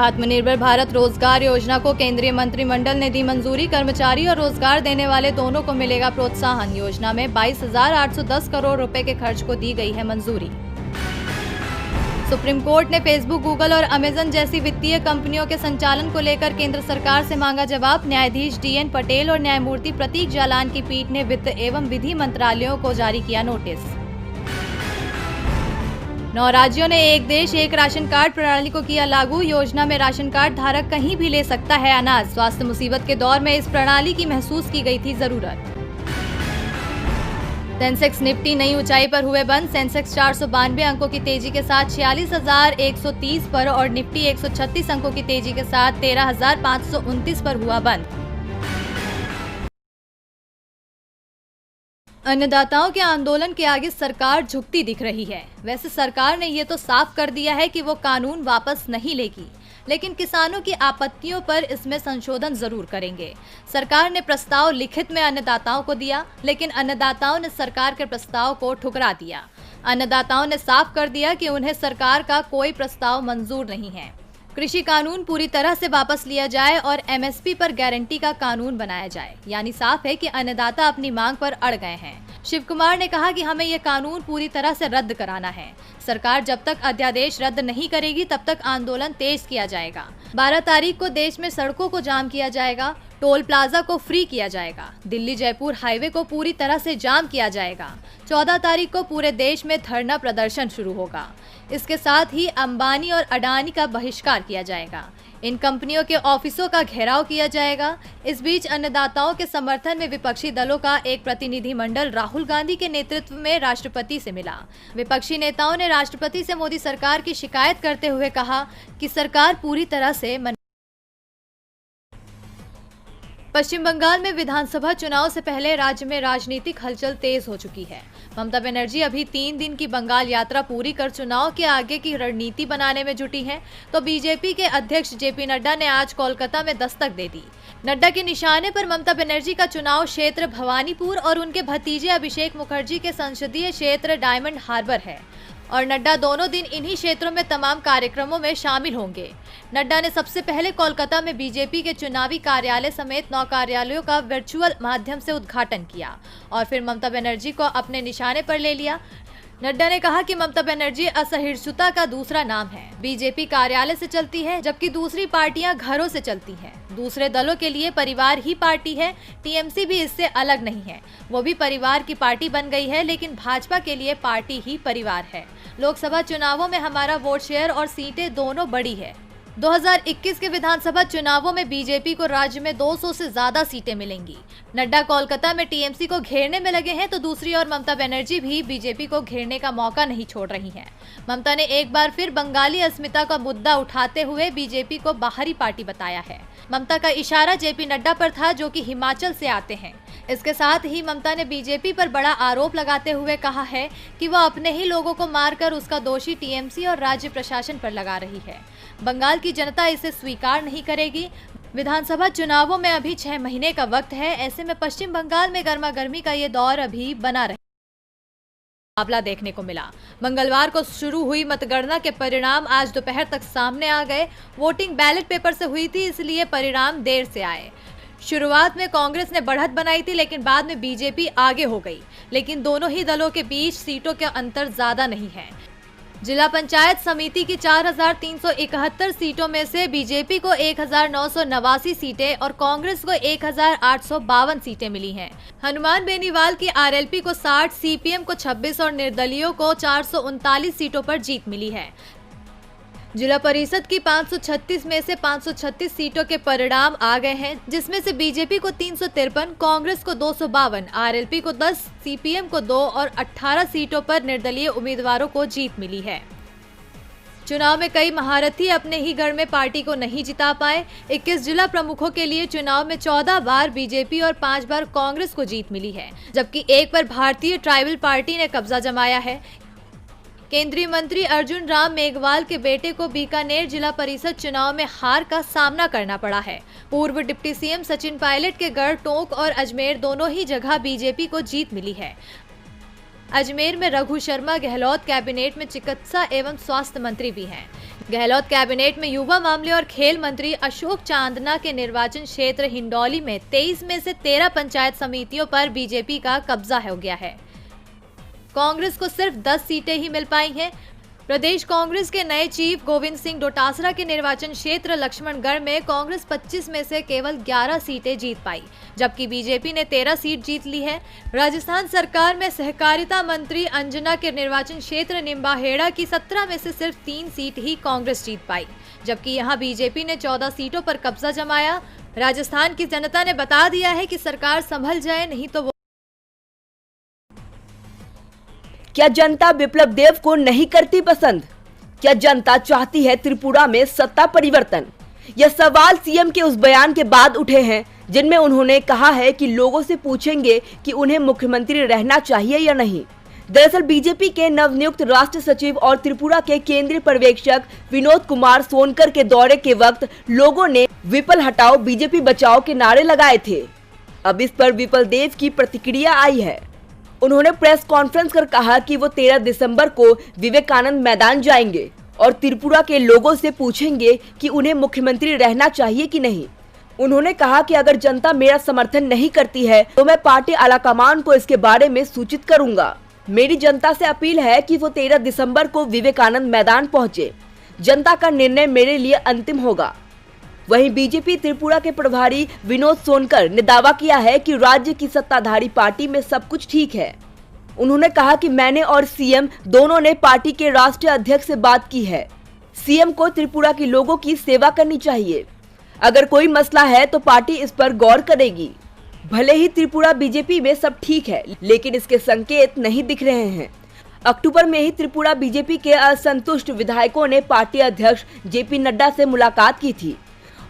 आत्मनिर्भर भारत रोजगार योजना को केंद्रीय मंत्रिमंडल ने दी मंजूरी। कर्मचारी और रोजगार देने वाले दोनों को मिलेगा प्रोत्साहन। योजना में 22,810 करोड़ रुपए के खर्च को दी गई है मंजूरी। सुप्रीम कोर्ट ने फेसबुक, गूगल और अमेजन जैसी वित्तीय कंपनियों के संचालन को लेकर केंद्र सरकार से मांगा जवाब। न्यायाधीश DN पटेल और न्यायमूर्ति प्रतीक जालान की पीठ ने वित्त एवं विधि मंत्रालयों को जारी किया नोटिस। 9 राज्यों ने एक देश एक राशन कार्ड प्रणाली को किया लागू। योजना में राशन कार्ड धारक कहीं भी ले सकता है अनाज। स्वास्थ्य मुसीबत के दौर में इस प्रणाली की महसूस की गई थी जरूरत। सेंसेक्स निफ्टी नई ऊंचाई पर हुए बंद। सेंसेक्स 492 अंकों की तेजी के साथ 46,130 पर और निफ्टी 136 अंकों की तेजी के साथ 13,529 पर हुआ बंद। अन्नदाताओं के आंदोलन के आगे सरकार झुकती दिख रही है। वैसे सरकार ने ये तो साफ कर दिया है कि वो कानून वापस नहीं लेगी, लेकिन किसानों की आपत्तियों पर इसमें संशोधन जरूर करेंगे। सरकार ने प्रस्ताव लिखित में अन्नदाताओं को दिया, लेकिन अन्नदाताओं ने सरकार के प्रस्ताव को ठुकरा दिया। अन्नदाताओं ने साफ कर दिया कि उन्हें सरकार का कोई प्रस्ताव मंजूर नहीं है। कृषि कानून पूरी तरह से वापस लिया जाए और MSP पर गारंटी का कानून बनाया जाए। यानी साफ है कि अन्नदाता अपनी मांग पर अड़ गए हैं। शिव कुमार ने कहा कि हमें यह कानून पूरी तरह से रद्द कराना है। सरकार जब तक अध्यादेश रद्द नहीं करेगी तब तक आंदोलन तेज किया जाएगा। 12 तारीख को देश में सड़कों को जाम किया जाएगा। टोल प्लाजा को फ्री किया जाएगा। दिल्ली जयपुर हाईवे को पूरी तरह से जाम किया जाएगा। 14 तारीख को पूरे देश में धरना प्रदर्शन शुरू होगा। इसके साथ ही अंबानी और अडानी का बहिष्कार किया जाएगा। इन कंपनियों के ऑफिसों का घेराव किया जाएगा। इस बीच अन्नदाताओं के समर्थन में विपक्षी दलों का एक प्रतिनिधिमंडल राहुल गांधी के नेतृत्व में राष्ट्रपति से मिला। विपक्षी नेताओं ने राष्ट्रपति से मोदी सरकार की शिकायत करते हुए कहा कि सरकार पूरी तरह से पश्चिम बंगाल में विधानसभा चुनाव से पहले राज्य में राजनीतिक हलचल तेज हो चुकी है। ममता बनर्जी अभी 3 दिन की बंगाल यात्रा पूरी कर चुनाव के आगे की रणनीति बनाने में जुटी हैं, तो बीजेपी के अध्यक्ष JP नड्डा ने आज कोलकाता में दस्तक दे दी। नड्डा के निशाने पर ममता बनर्जी का चुनाव क्षेत्र भवानीपुर और उनके भतीजे अभिषेक मुखर्जी के संसदीय क्षेत्र डायमंड हार्बर है और नड्डा दोनों दिन इन्हीं क्षेत्रों में तमाम कार्यक्रमों में शामिल होंगे। नड्डा ने सबसे पहले कोलकाता में बीजेपी के चुनावी कार्यालय समेत 9 कार्यालयों का वर्चुअल माध्यम से उद्घाटन किया और फिर ममता बनर्जी को अपने निशाने पर ले लिया। नड्डा ने कहा कि ममता बनर्जी असहिष्णुता का दूसरा नाम है। बीजेपी कार्यालय से चलती है, जबकि दूसरी पार्टियां घरों से चलती हैं। दूसरे दलों के लिए परिवार ही पार्टी है। TMC भी इससे अलग नहीं है। वो भी परिवार की पार्टी बन गई है, लेकिन भाजपा के लिए पार्टी ही परिवार है। लोकसभा चुनावों में हमारा वोट शेयर और सीटें दोनों बड़ी है। 2021 के विधानसभा चुनावों में बीजेपी को राज्य में 200 से ज्यादा सीटें मिलेंगी। नड्डा कोलकाता में TMC को घेरने में लगे हैं, तो दूसरी ओर ममता बनर्जी भी बीजेपी को घेरने का मौका नहीं छोड़ रही हैं। ममता ने एक बार फिर बंगाली अस्मिता का मुद्दा उठाते हुए बीजेपी को बाहरी पार्टी बताया है। ममता का इशारा JP नड्डा पर था, जो कि हिमाचल से आते हैं। इसके साथ ही ममता ने बीजेपी पर बड़ा आरोप लगाते हुए कहा है कि वह अपने ही लोगों को मारकर उसका दोषी TMC और राज्य प्रशासन पर लगा रही है। बंगाल की जनता इसे स्वीकार नहीं करेगी। विधानसभा चुनावों में अभी 6 महीने का वक्त है। ऐसे में पश्चिम बंगाल में गर्मागर्मी का ये दौर अभी बना रहे मुकाबला देखने को मिला। मंगलवार को शुरू हुई मतगणना के परिणाम आज दोपहर तक सामने आ गए। वोटिंग बैलेट पेपर से हुई थी, इसलिए परिणाम देर से आए। शुरुआत में कांग्रेस ने बढ़त बनाई थी, लेकिन बाद में बीजेपी आगे हो गई। लेकिन दोनों ही दलों के बीच सीटों का अंतर ज्यादा नहीं है। जिला पंचायत समिति की 4,371 सीटों में से बीजेपी को 1,989 सीटें और कांग्रेस को 1,852 सीटें मिली हैं। हनुमान बेनीवाल की RLP को 60, CPM को 26 और निर्दलीयों को 439 सीटों पर जीत मिली है। जिला परिषद की 536 में से 536 सीटों के परिणाम आ गए हैं, जिसमें से बीजेपी को 353, कांग्रेस को 252, RLP को 10, CPM को 2 और 18 सीटों पर निर्दलीय उम्मीदवारों को जीत मिली है। चुनाव में कई महारथी अपने ही गढ़ में पार्टी को नहीं जिता पाए। 21 जिला प्रमुखों के लिए चुनाव में 14 बार बीजेपी और 5 बार कांग्रेस को जीत मिली है, जबकि एक बार भारतीय ट्राइबल पार्टी ने कब्जा जमाया है। केंद्रीय मंत्री अर्जुन राम मेघवाल के बेटे को बीकानेर जिला परिषद चुनाव में हार का सामना करना पड़ा है। पूर्व डिप्टी CM सचिन पायलट के गढ़ टोंक और अजमेर दोनों ही जगह बीजेपी को जीत मिली है। अजमेर में रघु शर्मा गहलोत कैबिनेट में चिकित्सा एवं स्वास्थ्य मंत्री भी हैं। गहलोत कैबिनेट में युवा मामले और खेल मंत्री अशोक चांदना के निर्वाचन क्षेत्र हिंडौली में 23 में से 13 पंचायत समितियों पर बीजेपी का कब्जा हो गया है। कांग्रेस को सिर्फ 10 सीटें ही मिल पाई हैं। प्रदेश कांग्रेस के नए चीफ गोविंद सिंह डोटासरा के निर्वाचन क्षेत्र लक्ष्मणगढ़ में कांग्रेस 25 में से केवल 11 सीटें जीत पाई, जबकि बीजेपी ने 13 सीट जीत ली है। राजस्थान सरकार में सहकारिता मंत्री अंजना के निर्वाचन क्षेत्र निम्बाहेड़ा की 17 में से सिर्फ 3 सीट ही कांग्रेस जीत पाई, जबकि यहां बीजेपी ने 14 सीटों पर कब्जा जमाया। राजस्थान की जनता ने बता दिया है कि सरकार संभल जाए, नहीं तो वो क्या जनता बिप्लब देब को नहीं करती पसंद? क्या जनता चाहती है त्रिपुरा में सत्ता परिवर्तन? यह सवाल सीएम के उस बयान के बाद उठे हैं जिनमें उन्होंने कहा है कि लोगों से पूछेंगे कि उन्हें मुख्यमंत्री रहना चाहिए या नहीं। दरअसल बीजेपी के नवनियुक्त राष्ट्र सचिव और त्रिपुरा के केंद्रीय पर्यवेक्षक विनोद कुमार सोनकर के दौरे के वक्त लोगों ने विपल हटाओ बीजेपी बचाओ के नारे लगाए थे। अब इस पर विपल देब की प्रतिक्रिया आई है। उन्होंने प्रेस कॉन्फ्रेंस कर कहा कि वो 13 दिसंबर को विवेकानंद मैदान जाएंगे और त्रिपुरा के लोगों से पूछेंगे कि उन्हें मुख्यमंत्री रहना चाहिए कि नहीं। उन्होंने कहा कि अगर जनता मेरा समर्थन नहीं करती है तो मैं पार्टी आलाकमान को इसके बारे में सूचित करूंगा। मेरी जनता से अपील है कि वो 13 दिसंबर को विवेकानंद मैदान पहुंचे। जनता का निर्णय मेरे लिए अंतिम होगा। वहीं बीजेपी त्रिपुरा के प्रभारी विनोद सोनकर ने दावा किया है कि राज्य की सत्ताधारी पार्टी में सब कुछ ठीक है। उन्होंने कहा कि मैंने और सीएम दोनों ने पार्टी के राष्ट्रीय अध्यक्ष से बात की है। सीएम को त्रिपुरा के लोगों की सेवा करनी चाहिए। अगर कोई मसला है तो पार्टी इस पर गौर करेगी। भले ही त्रिपुरा बीजेपी में सब ठीक है, लेकिन इसके संकेत नहीं दिख रहे हैं। अक्टूबर में ही त्रिपुरा बीजेपी के असंतुष्ट विधायकों ने पार्टी अध्यक्ष जेपी नड्डा से मुलाकात की थी।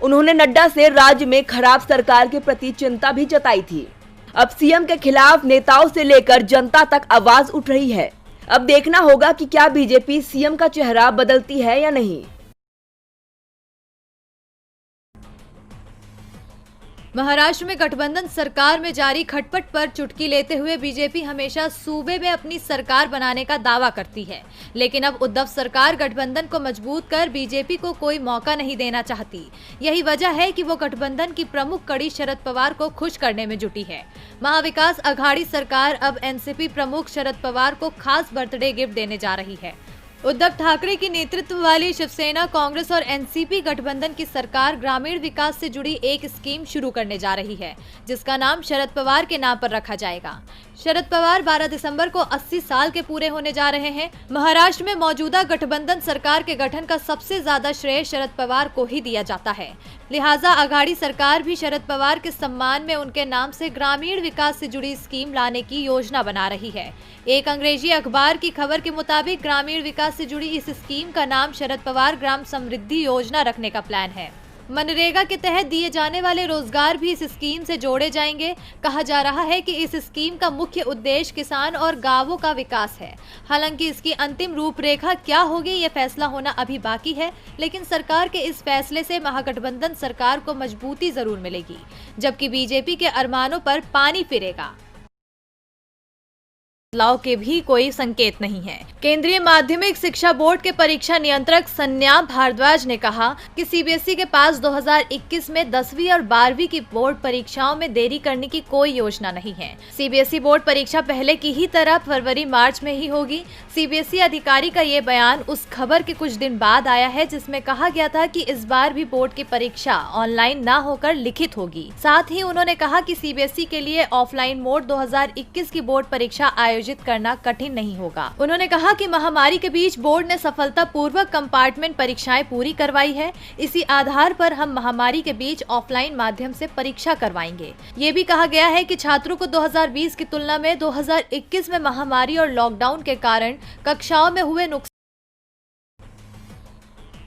उन्होंने नड्डा से राज्य में खराब सरकार के प्रति चिंता भी जताई थी। अब सीएम के खिलाफ नेताओं से लेकर जनता तक आवाज उठ रही है। अब देखना होगा कि क्या बीजेपी सीएम का चेहरा बदलती है या नहीं। महाराष्ट्र में गठबंधन सरकार में जारी खटपट पर चुटकी लेते हुए बीजेपी हमेशा सूबे में अपनी सरकार बनाने का दावा करती है, लेकिन अब उद्धव सरकार गठबंधन को मजबूत कर बीजेपी को कोई मौका नहीं देना चाहती। यही वजह है कि वो गठबंधन की प्रमुख कड़ी शरद पवार को खुश करने में जुटी है। महाविकास अघाड़ी सरकार अब एनसीपी प्रमुख शरद पवार को खास बर्थडे गिफ्ट देने जा रही है। उद्धव ठाकरे की नेतृत्व वाली शिवसेना, कांग्रेस और एनसीपी गठबंधन की सरकार ग्रामीण विकास से जुड़ी एक स्कीम शुरू करने जा रही है, जिसका नाम शरद पवार के नाम पर रखा जाएगा। शरद पवार 12 दिसंबर को 80 साल के पूरे होने जा रहे हैं। महाराष्ट्र में मौजूदा गठबंधन सरकार के गठन का सबसे ज्यादा श्रेय शरद पवार को ही दिया जाता है। लिहाजा अघाड़ी सरकार भी शरद पवार के सम्मान में उनके नाम से ग्रामीण विकास से जुड़ी स्कीम लाने की योजना बना रही है। एक अंग्रेजी अखबार की खबर के मुताबिक ग्रामीण विकास से जुड़ी इस स्कीम का नाम शरद पवार ग्राम समृद्धि योजना रखने का प्लान है। मनरेगा के तहत दिए जाने वाले रोजगार भी इस स्कीम से जोड़े जाएंगे। कहा जा रहा है कि इस स्कीम का मुख्य उद्देश्य किसान और गांवों का विकास है। हालांकि इसकी अंतिम रूपरेखा क्या होगी ये फैसला होना अभी बाकी है, लेकिन सरकार के इस फैसले से महागठबंधन सरकार को मजबूती जरूर मिलेगी, जबकि बीजेपी के अरमानों पर पानी फिरेगा। बदलाव के भी कोई संकेत नहीं है। केंद्रीय माध्यमिक शिक्षा बोर्ड के परीक्षा नियंत्रक सन्याम भारद्वाज ने कहा कि सीबीएसई के पास 2021 में 10वीं और 12वीं की बोर्ड परीक्षाओं में देरी करने की कोई योजना नहीं है। सीबीएसई बोर्ड परीक्षा पहले की ही तरह फरवरी-मार्च में ही होगी। सीबीएसई अधिकारी का ये बयान उस खबर के कुछ दिन बाद आया है जिसमें कहा गया था कि इस बार भी बोर्ड की परीक्षा ऑनलाइन न होकर लिखित होगी। साथ ही उन्होंने कहा कि सीबीएसई के लिए ऑफलाइन मोड 2021 की बोर्ड परीक्षा आयोजित करना कठिन नहीं होगा। उन्होंने कहा कि महामारी के बीच बोर्ड ने सफलतापूर्वक कंपार्टमेंट परीक्षाएं पूरी करवाई है। इसी आधार पर हम महामारी के बीच ऑफलाइन माध्यम से परीक्षा करवाएंगे। ये भी कहा गया है कि छात्रों को 2020 की तुलना में 2021 में महामारी और लॉकडाउन के कारण कक्षाओं में हुए नुकसान।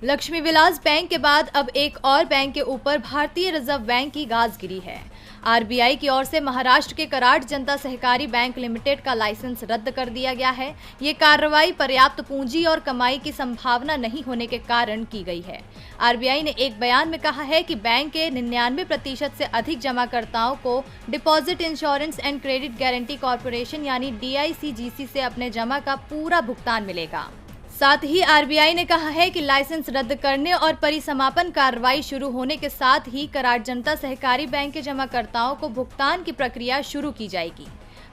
लक्ष्मी विलास बैंक के बाद अब एक और बैंक के ऊपर भारतीय रिजर्व बैंक की गाज गिरी है। आरबीआई की ओर से महाराष्ट्र के कराड़ जनता सहकारी बैंक लिमिटेड का लाइसेंस रद्द कर दिया गया है। ये कार्रवाई पर्याप्त पूंजी और कमाई की संभावना नहीं होने के कारण की गई है। आरबीआई ने एक बयान में कहा है कि बैंक के 99% से अधिक जमाकर्ताओं को deposit insurance and credit guarantee corporation यानी DICGC से अपने जमा का पूरा भुगतान मिलेगा। साथ ही आरबीआई ने कहा है कि लाइसेंस रद्द करने और परिसमापन कार्रवाई शुरू होने के साथ ही करार जनता सहकारी बैंक के जमाकर्ताओं को भुगतान की प्रक्रिया शुरू की जाएगी।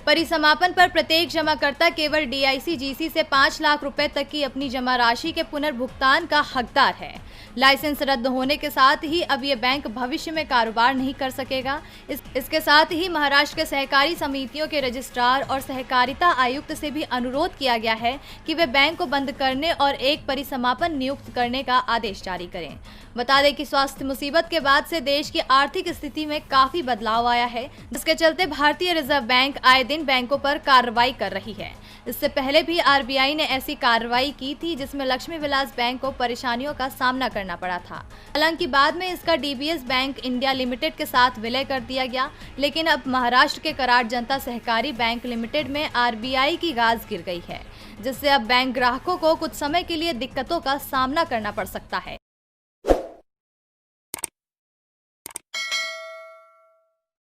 परिसमापन पर प्रत्येक जमाकर्ता केवल डीआईसी-जीसी से 5 लाख रुपए तक की अपनी जमा राशि के पुनर्भुगतान का हकदार है। लाइसेंस रद्द होने के साथ ही अब ये बैंक भविष्य में कारोबार नहीं कर सकेगा। इसके साथ ही महाराष्ट्र के सहकारी समितियों के रजिस्ट्रार और सहकारिता आयुक्त से भी अनुरोध किया गया है कि वे बैंक को बंद करने और एक परिसमापन नियुक्त करने का आदेश जारी करें। बता दें कि स्वास्थ्य मुसीबत के बाद से देश की आर्थिक स्थिति में काफी बदलाव आया है, जिसके चलते भारतीय रिजर्व बैंक आए दिन बैंकों पर कार्रवाई कर रही है। इससे पहले भी आरबीआई ने ऐसी कार्रवाई की थी जिसमें लक्ष्मी विलास बैंक को परेशानियों का सामना करना पड़ा था। हालांकि बाद में इसका डीबीएस बैंक इंडिया लिमिटेड के साथ विलय कर दिया गया, लेकिन अब महाराष्ट्र के करार जनता सहकारी बैंक लिमिटेड में आरबीआई की गाज गिर गई है, जिससे अब बैंक ग्राहकों को कुछ समय के लिए दिक्कतों का सामना करना पड़ सकता है।